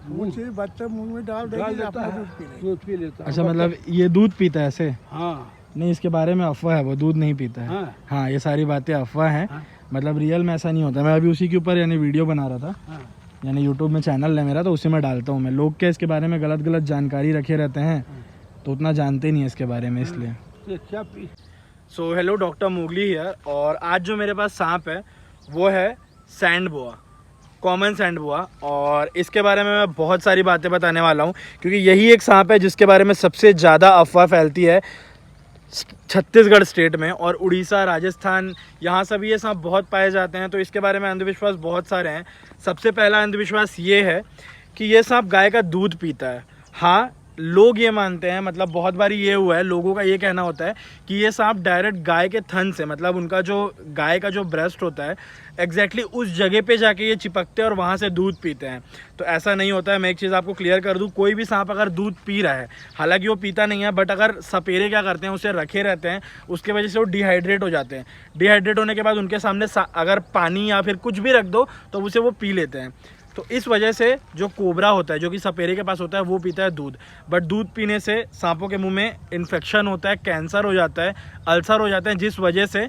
मुझे बच्चा मुंह में डाल देगी अपना दूध पी लेता। अच्छा, मतलब ये दूध पीता है ऐसे? हाँ नहीं, इसके बारे में अफवाह है, वो दूध नहीं पीता है। हाँ हाँ, ये सारी बातें अफवाह हैं। हाँ। मतलब रियल में ऐसा नहीं होता। मैं अभी उसी के ऊपर यानी वीडियो बना रहा था, हाँ। यानी यूट्यूब में चैनल है मेरा, तो उसी में डालता हूँ मैं। लोग क्या इसके बारे में गलत गलत जानकारी रखे रहते हैं, तो उतना जानते नहीं है इसके बारे में, इसलिए। क्या P so hello, doctor Mowgli here. और आज जो मेरे पास सांप है वो है सैंड बोआ, कॉमन सैंड बोआ। और इसके बारे में मैं बहुत सारी बातें बताने वाला हूँ, क्योंकि यही एक सांप है जिसके बारे में सबसे ज़्यादा अफवाह फैलती है छत्तीसगढ़ स्टेट में। और उड़ीसा, राजस्थान, यहाँ सभी ये सांप बहुत पाए जाते हैं। तो इसके बारे में अंधविश्वास बहुत सारे हैं। सबसे पहला अंधविश्वास ये है कि ये सांप गाय का दूध पीता है। हाँ, लोग ये मानते हैं, मतलब बहुत बारी ये हुआ है, लोगों का ये कहना होता है कि ये सांप डायरेक्ट गाय के थन से, मतलब उनका जो गाय का जो ब्रेस्ट होता है, एग्जैक्टली उस जगह पे जाके ये चिपकते हैं और वहाँ से दूध पीते हैं। तो ऐसा नहीं होता है। मैं एक चीज़ आपको क्लियर कर दूँ, कोई भी सांप अगर दूध पी रहा है, हालांकि वो पीता नहीं है, बट अगर सपेरे क्या करते हैं, उसे रखे रहते हैं, उसके वजह से वो डिहाइड्रेट हो जाते हैं। डिहाइड्रेट होने के बाद उनके सामने अगर पानी या फिर कुछ भी रख दो तो उसे वो पी लेते हैं। तो इस वजह से जो कोबरा होता है, जो कि सपेरे के पास होता है, वो पीता है दूध। बट दूध पीने से सांपों के मुंह में इन्फेक्शन होता है, कैंसर हो जाता है, अल्सर हो जाते हैं, जिस वजह से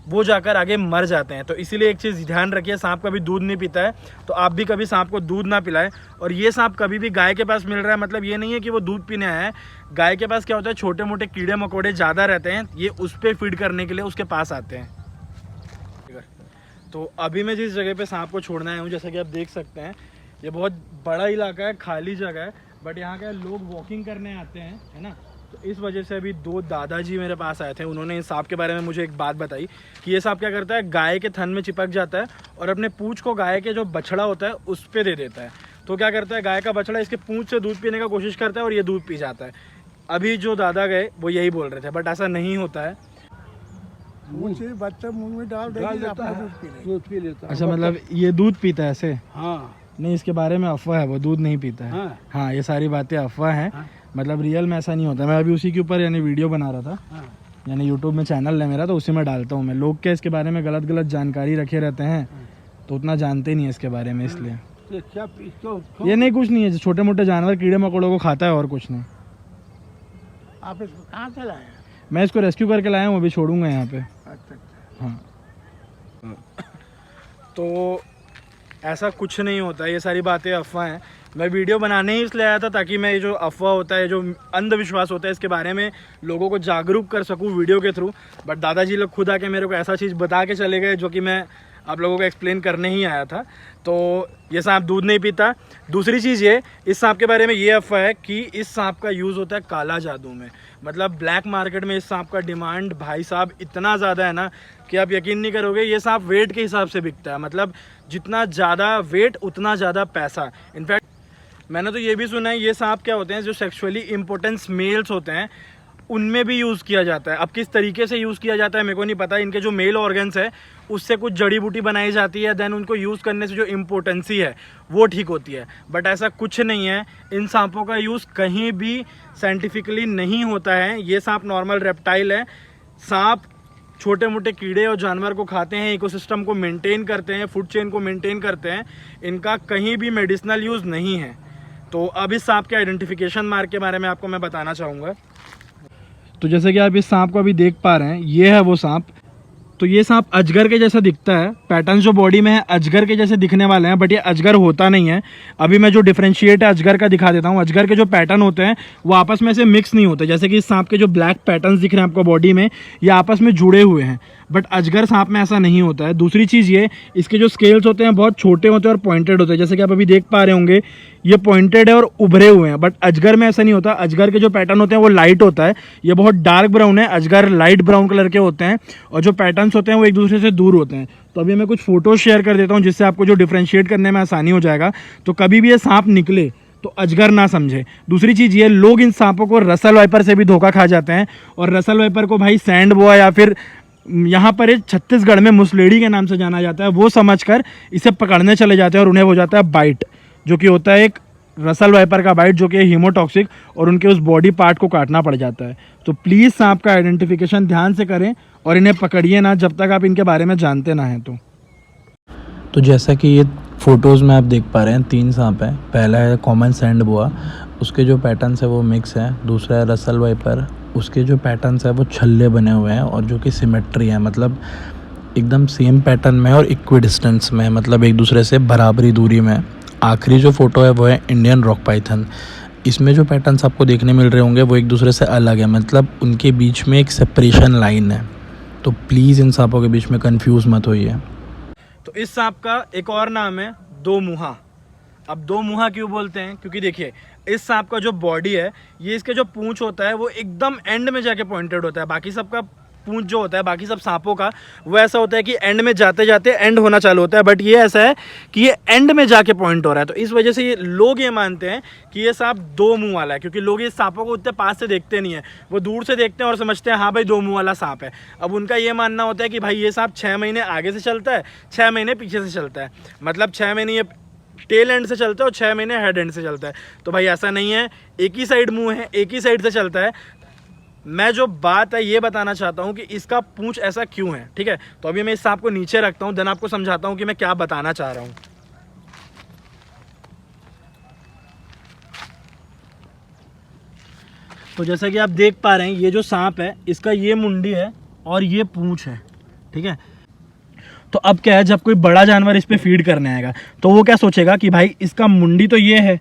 वो जाकर आगे मर जाते हैं। तो इसीलिए एक चीज़ ध्यान रखिए, सांप कभी दूध नहीं पीता है, तो आप भी कभी सांप को दूध ना पिलाएं। और ये सांप कभी भी गाय के पास मिल रहा है, मतलब ये नहीं है कि वो दूध पीने आया है। गाय के पास क्या होता है, छोटे मोटे कीड़े मकोड़े ज़्यादा रहते हैं, ये उस पर फीड करने के लिए उसके पास आते हैं। तो अभी मैं जिस जगह पे सांप को छोड़ना आया हूँ, जैसा कि आप देख सकते हैं, ये बहुत बड़ा इलाका है, खाली जगह है, बट यहाँ के लोग वॉकिंग करने आते हैं, है ना। तो इस वजह से अभी दो दादाजी मेरे पास आए थे। उन्होंने इस सांप के बारे में मुझे एक बात बताई कि ये सांप क्या करता है, गाय के थन में चिपक जाता है और अपने पूंछ को गाय के जो बछड़ा होता है उस पर दे देता है। तो क्या करता है, गाय का बछड़ा इसके पूंछ से दूध पीने का कोशिश करता है और ये दूध पी जाता है। अभी जो दादा गए वो यही बोल रहे थे, बट ऐसा नहीं होता है। मुझे बच्चा मुंह में डाल देगी अपना दूध पी लेता। अच्छा, मतलब ये दूध पीता है ऐसे? हाँ नहीं, इसके बारे में अफवाह है, वो दूध नहीं पीता है। हाँ। हाँ, ये सारी बातें अफवाह हैं। हाँ। मतलब रियल में ऐसा नहीं होता। मैं अभी उसी के ऊपर यानी वीडियो बना रहा था, हाँ। यानी यूट्यूब में चैनल है मेरा, तो उसी में डालता हूँ मैं। लोग क्या इसके बारे में गलत गलत जानकारी रखे रहते हैं, तो उतना जानते नहीं है इसके बारे में, इसलिए। क्या पी ये नहीं, कुछ नहीं है, छोटे मोटे जानवर कीड़े मकोड़ों को खाता है, और कुछ नहीं। आप इसको कहाँ से लाए? मैं इसको रेस्क्यू करके लाया हूँ, अभी छोड़ूंगा यहाँ पे। अच्छा। हाँ, तो ऐसा कुछ नहीं होता, ये सारी बातें अफवाह हैं। मैं वीडियो बनाने ही इसलिए आया था ताकि मैं ये जो अफवाह होता है, जो अंधविश्वास होता है, इसके बारे में लोगों को जागरूक कर सकूं वीडियो के थ्रू। बट दादाजी लोग खुद आके मेरे को ऐसा चीज़ बता के चले गए जो कि मैं आप लोगों को एक्सप्लेन करने ही आया था। तो ये सांप दूध नहीं पीता। दूसरी चीज़ ये, इस सांप के बारे में ये अफवाह है कि इस सांप का यूज़ होता है काला जादू में। मतलब ब्लैक मार्केट में इस सांप का डिमांड भाई साहब इतना ज़्यादा है ना कि आप यकीन नहीं करोगे। ये सांप वेट के हिसाब से बिकता है, मतलब जितना ज़्यादा वेट उतना ज़्यादा पैसा। इनफैक्ट मैंने तो ये भी सुना है, ये सांप क्या होते हैं, जो सेक्सुअली इम्पोर्टेंस मेल्स होते हैं उनमें भी यूज़ किया जाता है। अब किस तरीके से यूज़ किया जाता है मेरे को नहीं पता। इनके जो मेल ऑर्गन्स है उससे कुछ जड़ी बूटी बनाई जाती है, देन उनको यूज़ करने से जो इम्पोर्टेंसी है वो ठीक होती है। बट ऐसा कुछ नहीं है, इन सांपों का यूज़ कहीं भी साइंटिफिकली नहीं होता है। ये सांप नॉर्मल रेप्टाइल है। सांप छोटे मोटे कीड़े और जानवर को खाते हैं, इकोसिस्टम को मेंटेन करते हैं, फूड चेन को मेंटेन करते हैं। इनका कहीं भी मेडिसिनल यूज़ नहीं है। तो अब इस सांप के आइडेंटिफिकेशन मार्क के बारे में आपको मैं बताना चाहूँगा। तो जैसे कि आप इस सांप को अभी देख पा रहे हैं, ये है वो सांप। तो ये सांप अजगर के जैसा दिखता है, पैटर्न जो बॉडी में है अजगर के जैसे दिखने वाले हैं, बट ये अजगर होता नहीं है। अभी मैं जो डिफरेंशिएट है अजगर का दिखा देता हूँ। अजगर के जो पैटर्न होते हैं वो आपस में से मिक्स नहीं होते। जैसे कि इस सांप के जो ब्लैक पैटर्न्स दिख रहे हैं आपको बॉडी में, ये आपस में जुड़े हुए हैं, बट अजगर सांप में ऐसा नहीं होता है। दूसरी चीज़ ये, इसके जो स्केल्स होते हैं बहुत छोटे होते हैं और पॉइंटेड होते हैं। जैसे कि आप अभी देख पा रहे होंगे, ये पॉइंटेड है और उभरे हुए हैं, बट अजगर में ऐसा नहीं होता। अजगर के जो पैटर्न होते हैं वो लाइट होता है, ये बहुत डार्क ब्राउन है। अजगर लाइट ब्राउन कलर के होते हैं और जो पैटर्न्स होते हैं वो एक दूसरे से दूर होते हैं। तो अभी मैं कुछ फोटोज शेयर कर देता हूँ जिससे आपको जो डिफरेंशिएट करने में आसानी हो जाएगा। तो कभी भी ये सांप निकले तो अजगर ना समझे। दूसरी चीज़ ये, लोग इन सांपों को रसल वाइपर से भी धोखा खा जाते हैं, और रसल वाइपर को भाई सैंड बोआ या फिर यहाँ पर छत्तीसगढ़ में मुसलेड़ी के नाम से जाना जाता है, वो समझकर इसे पकड़ने चले जाते हैं और उन्हें हो जाता है बाइट, जो कि होता है एक रसल वाइपर का बाइट, जो कि हीमोटॉक्सिक, और उनके उस बॉडी पार्ट को काटना पड़ जाता है। तो प्लीज़ सांप का आइडेंटिफिकेशन ध्यान से करें और इन्हें पकड़िए ना जब तक आप इनके बारे में जानते ना हैं। तो जैसा कि ये फ़ोटोज़ में आप देख पा रहे हैं 3 सांप हैं। पहला है कॉमन सैंड बोआ, उसके जो पैटर्न्स है वो मिक्स है। दूसरा है रसल वाइपर, उसके जो पैटर्न्स है वो छल्ले बने हुए हैं और जो कि सिमेट्री है, मतलब एकदम सेम पैटर्न में और इक्वी डिस्टेंस में, मतलब एक दूसरे से बराबरी दूरी में। आखिरी जो फ़ोटो है वो है इंडियन रॉक पाइथन। इसमें जो पैटर्न्स आपको देखने मिल रहे होंगे वो एक दूसरे से अलग है, मतलब उनके बीच में एक सेपरेशन लाइन है। तो प्लीज़ इन सांपों के बीच में कंफ्यूज मत होइए। तो इस सांप का एक और नाम है दो मुहा। अब दो मुहा क्यों बोलते हैं? क्योंकि देखिए इस सांप का जो बॉडी है, ये इसके जो पूंछ होता है वो एकदम एंड में जाके पॉइंटेड होता है। बाकी सबका पूंछ जो होता है, बाकी सब सांपों का वो ऐसा होता है कि एंड में जाते जाते एंड होना चालू होता है, बट ये ऐसा है कि ये एंड में जाके पॉइंट हो रहा है। तो इस वजह से ये लोग ये मानते हैं कि ये सांप दो मुंह वाला है, क्योंकि लोग ये सांपों को उतने पास से देखते नहीं है, वो दूर से देखते हैं और समझते हैं हाँ भाई दो मुंह वाला सांप है। अब उनका ये मानना होता है कि भाई ये सांप 6 महीने आगे से चलता है, 6 महीने पीछे से चलता है, मतलब 6 महीने ये टेल एंड से चलता है और 6 महीने हेड एंड से चलता है। तो भाई ऐसा नहीं है, एक ही साइड मुंह है, एक ही साइड से चलता है। मैं जो बात है ये बताना चाहता हूँ कि इसका पूंछ ऐसा क्यों है, ठीक है। तो अभी मैं इस सांप को नीचे रखता हूँ, देन आपको समझाता हूँ कि मैं क्या बताना चाह रहा हूँ। तो जैसा कि आप देख पा रहे हैं, ये जो सांप है इसका ये मुंडी है और ये पूंछ है, ठीक है। तो अब क्या है, जब कोई बड़ा जानवर इस पे फीड करने आएगा तो वो क्या सोचेगा कि भाई इसका मुंडी तो ये है,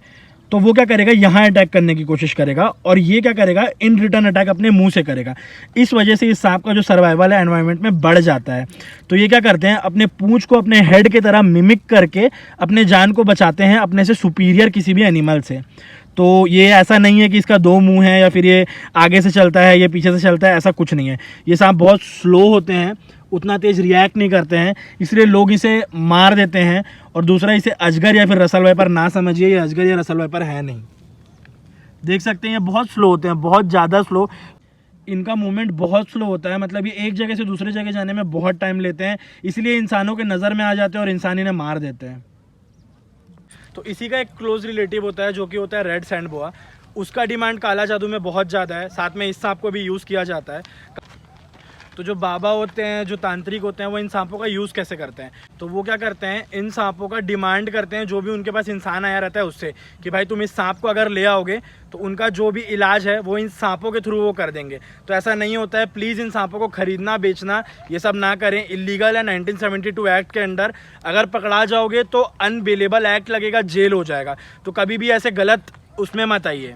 तो वो क्या करेगा, यहाँ अटैक करने की कोशिश करेगा और ये क्या करेगा, इन रिटर्न अटैक अपने मुंह से करेगा। इस वजह से इस सांप का जो सर्वाइवल है एनवायरनमेंट में बढ़ जाता है। तो ये क्या करते हैं, अपने पूंछ को अपने हेड की तरह मिमिक करके अपने जान को बचाते हैं अपने से सुपीरियर किसी भी एनिमल से। तो ये ऐसा नहीं है कि इसका दो मुंह है या फिर ये आगे से चलता है ये पीछे से चलता है, ऐसा कुछ नहीं है। ये सांप बहुत स्लो होते हैं, उतना तेज़ रिएक्ट नहीं करते हैं, इसलिए लोग इसे मार देते हैं। और दूसरा, इसे अजगर या फिर रसल वाइपर ना समझिए, ये अजगर या रसल वाइपर है नहीं। देख सकते हैं ये बहुत स्लो होते हैं, बहुत ज़्यादा स्लो। इनका मूवमेंट बहुत स्लो होता है, मतलब ये एक जगह से दूसरे जगह जाने में बहुत टाइम लेते हैं, इसलिए इंसानों के नज़र में आ जाते हैं और इंसान इन्हें मार देते हैं। तो इसी का एक क्लोज रिलेटिव होता है जो कि होता है रेड सैंड बोआ। उसका डिमांड काला जादू में बहुत ज़्यादा है, साथ में इस सांप को भी यूज़ किया जाता है। तो जो बाबा होते हैं, जो तांत्रिक होते हैं, वो इन सांपों का यूज़ कैसे करते हैं? तो वो क्या करते हैं, इन सांपों का डिमांड करते हैं जो भी उनके पास इंसान आया रहता है उससे, कि भाई तुम इस सांप को अगर ले आओगे तो उनका जो भी इलाज है वो इन सांपों के थ्रू वो कर देंगे। तो ऐसा नहीं होता है, प्लीज़ इन सांपों को खरीदना बेचना ये सब ना करें, इलीगल है। 1972 एक्ट के अंडर अगर पकड़ा जाओगे तो अनबेलेबल एक्ट लगेगा, जेल हो जाएगा। तो कभी भी ऐसे गलत उसमें मत आइए।